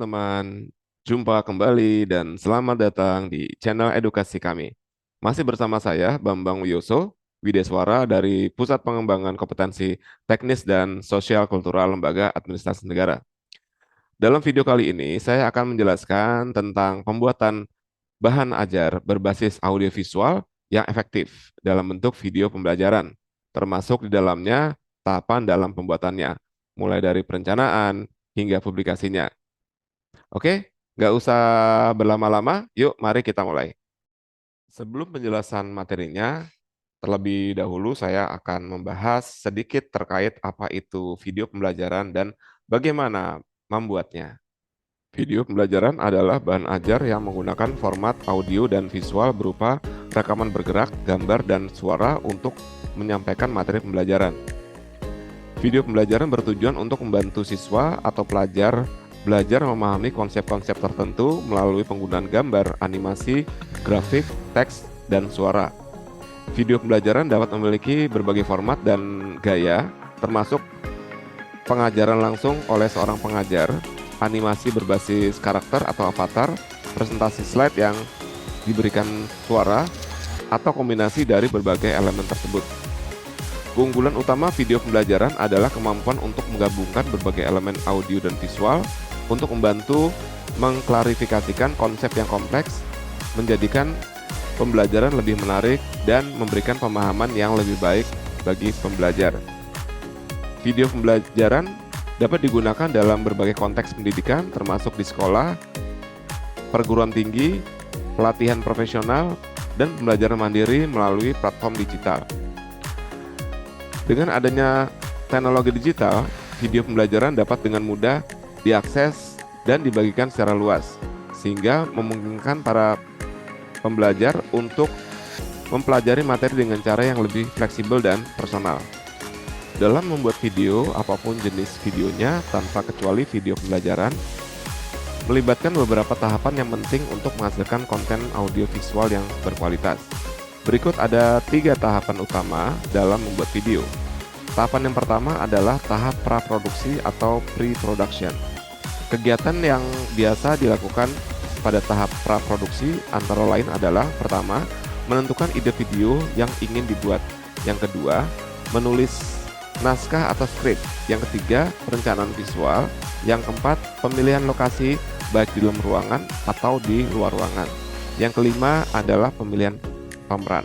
teman-teman, jumpa kembali dan selamat datang di channel edukasi kami. Masih bersama saya, Bambang Wiyoso, Wideswara dari Pusat Pengembangan Kompetensi Teknis dan Sosial Kultural Lembaga Administrasi Negara. Dalam video kali ini, saya akan menjelaskan tentang pembuatan bahan ajar berbasis audiovisual yang efektif dalam bentuk video pembelajaran, termasuk di dalamnya tahapan dalam pembuatannya, mulai dari perencanaan hingga publikasinya. Oke, nggak usah berlama-lama, yuk mari kita mulai. Sebelum penjelasan materinya, terlebih dahulu saya akan membahas sedikit terkait apa itu video pembelajaran dan bagaimana membuatnya. Video pembelajaran adalah bahan ajar yang menggunakan format audio dan visual berupa rekaman bergerak, gambar, dan suara untuk menyampaikan materi pembelajaran. Video pembelajaran bertujuan untuk membantu siswa atau pelajar belajar memahami konsep-konsep tertentu melalui penggunaan gambar, animasi, grafik, teks, dan suara. Video pembelajaran dapat memiliki berbagai format dan gaya, termasuk pengajaran langsung oleh seorang pengajar, animasi berbasis karakter atau avatar, presentasi slide yang diberikan suara, atau kombinasi dari berbagai elemen tersebut. Keunggulan utama video pembelajaran adalah kemampuan untuk menggabungkan berbagai elemen audio dan visual untuk membantu mengklarifikasikan konsep yang kompleks, menjadikan pembelajaran lebih menarik, dan memberikan pemahaman yang lebih baik bagi pembelajar. Video pembelajaran dapat digunakan dalam berbagai konteks pendidikan, termasuk di sekolah, perguruan tinggi, pelatihan profesional, dan pembelajaran mandiri melalui platform digital. Dengan adanya teknologi digital, video pembelajaran dapat dengan mudah diakses dan dibagikan secara luas, sehingga memungkinkan para pembelajar untuk mempelajari materi dengan cara yang lebih fleksibel dan personal. Dalam membuat video, apapun jenis videonya, tanpa kecuali video pembelajaran, melibatkan beberapa tahapan yang penting untuk menghasilkan konten audiovisual yang berkualitas. Berikut ada 3 tahapan utama dalam membuat video. Tahapan yang pertama adalah tahap praproduksi atau pre-production. Kegiatan yang biasa dilakukan pada tahap praproduksi antara lain adalah: pertama, menentukan ide video yang ingin dibuat. Yang kedua, menulis naskah atau skrip. Yang ketiga, perencanaan visual. Yang keempat, pemilihan lokasi baik di dalam ruangan atau di luar ruangan. Yang kelima adalah pemilihan pemeran.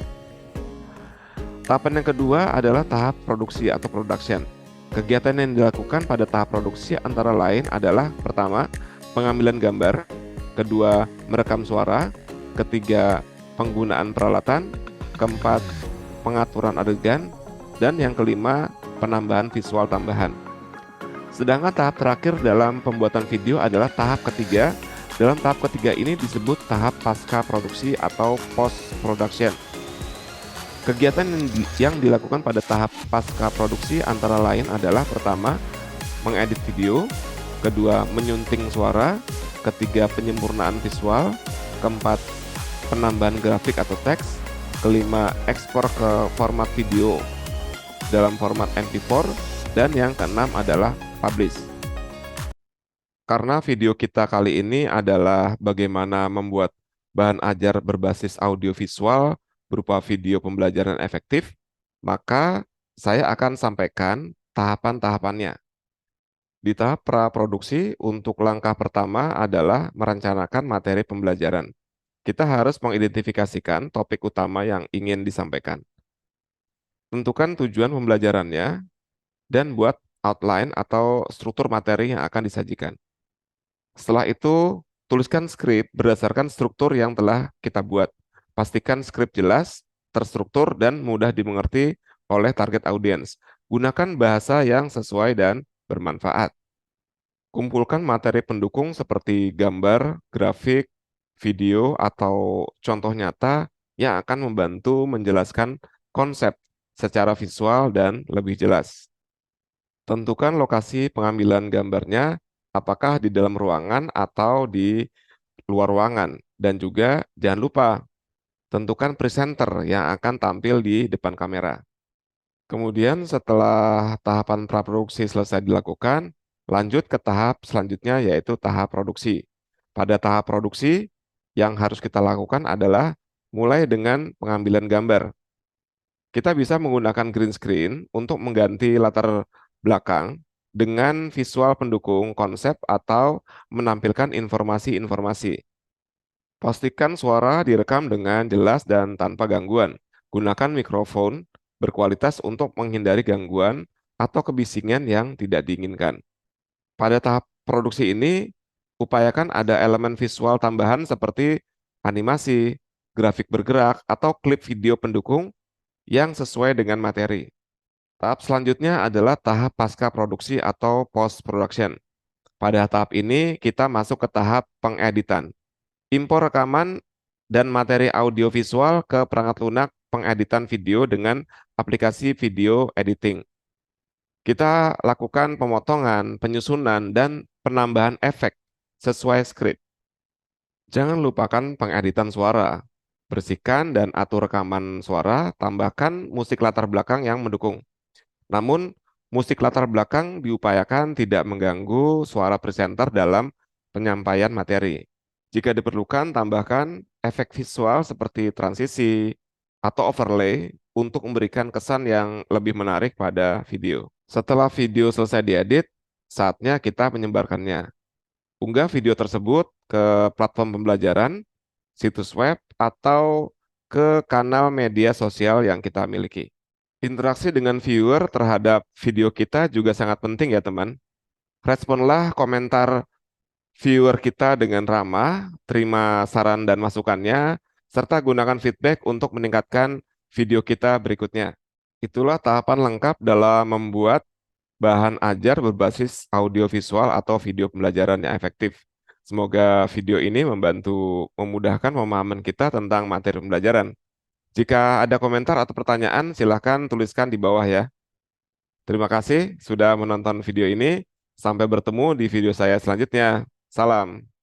Tahapan yang kedua adalah tahap produksi atau production. Kegiatan yang dilakukan pada tahap produksi antara lain adalah: pertama, pengambilan gambar, kedua, merekam suara, ketiga, penggunaan peralatan, keempat, pengaturan adegan, dan yang kelima, penambahan visual tambahan. Sedangkan tahap terakhir dalam pembuatan video adalah tahap ketiga. Dalam tahap ketiga ini disebut tahap pasca produksi atau post production. Kegiatan yang dilakukan pada tahap pasca produksi antara lain adalah: pertama, mengedit video, kedua, menyunting suara, ketiga, penyempurnaan visual, keempat, penambahan grafik atau teks, kelima, ekspor ke format video dalam format MP4, dan yang keenam adalah publish. Karena video kita kali ini adalah bagaimana membuat bahan ajar berbasis audiovisual berupa video pembelajaran efektif, maka saya akan sampaikan tahapan-tahapannya. Di tahap praproduksi, untuk langkah pertama adalah merencanakan materi pembelajaran. Kita harus mengidentifikasikan topik utama yang ingin disampaikan. Tentukan tujuan pembelajarannya dan buat outline atau struktur materi yang akan disajikan. Setelah itu, tuliskan skrip berdasarkan struktur yang telah kita buat. Pastikan skrip jelas, terstruktur, dan mudah dimengerti oleh target audiens. Gunakan bahasa yang sesuai dan bermanfaat. Kumpulkan materi pendukung seperti gambar, grafik, video, atau contoh nyata yang akan membantu menjelaskan konsep secara visual dan lebih jelas. Tentukan lokasi pengambilan gambarnya, apakah di dalam ruangan atau di luar ruangan. Dan juga jangan lupa tentukan presenter yang akan tampil di depan kamera. Kemudian setelah tahapan praproduksi selesai dilakukan, Lanjut ke tahap selanjutnya yaitu tahap produksi. Pada tahap produksi, yang harus kita lakukan adalah mulai dengan pengambilan gambar. Kita bisa menggunakan green screen untuk mengganti latar belakang dengan visual pendukung konsep atau menampilkan informasi-informasi. Pastikan suara direkam dengan jelas dan tanpa gangguan. Gunakan mikrofon berkualitas untuk menghindari gangguan atau kebisingan yang tidak diinginkan. Pada tahap produksi ini, upayakan ada elemen visual tambahan seperti animasi, grafik bergerak, atau klip video pendukung yang sesuai dengan materi. Tahap selanjutnya adalah tahap pasca produksi atau post production. Pada tahap ini, kita masuk ke tahap pengeditan. Impor rekaman dan materi audiovisual ke perangkat lunak pengeditan video dengan aplikasi video editing. Kita lakukan pemotongan, penyusunan, dan penambahan efek sesuai skrip. Jangan lupakan pengeditan suara. Bersihkan dan atur rekaman suara, tambahkan musik latar belakang yang mendukung. Namun, musik latar belakang diupayakan tidak mengganggu suara presenter dalam penyampaian materi. Jika diperlukan, tambahkan efek visual seperti transisi atau overlay untuk memberikan kesan yang lebih menarik pada video. Setelah video selesai diedit, saatnya kita menyebarkannya. Unggah video tersebut ke platform pembelajaran, situs web, atau ke kanal media sosial yang kita miliki. Interaksi dengan viewer terhadap video kita juga sangat penting ya teman. Responlah komentar viewer kita dengan ramah, terima saran dan masukannya, serta gunakan feedback untuk meningkatkan video kita berikutnya. Itulah tahapan lengkap dalam membuat bahan ajar berbasis audiovisual atau video pembelajaran yang efektif. Semoga video ini membantu memudahkan pemahaman kita tentang materi pembelajaran. Jika ada komentar atau pertanyaan, silahkan tuliskan di bawah ya. Terima kasih sudah menonton video ini. Sampai bertemu di video saya selanjutnya. Salam.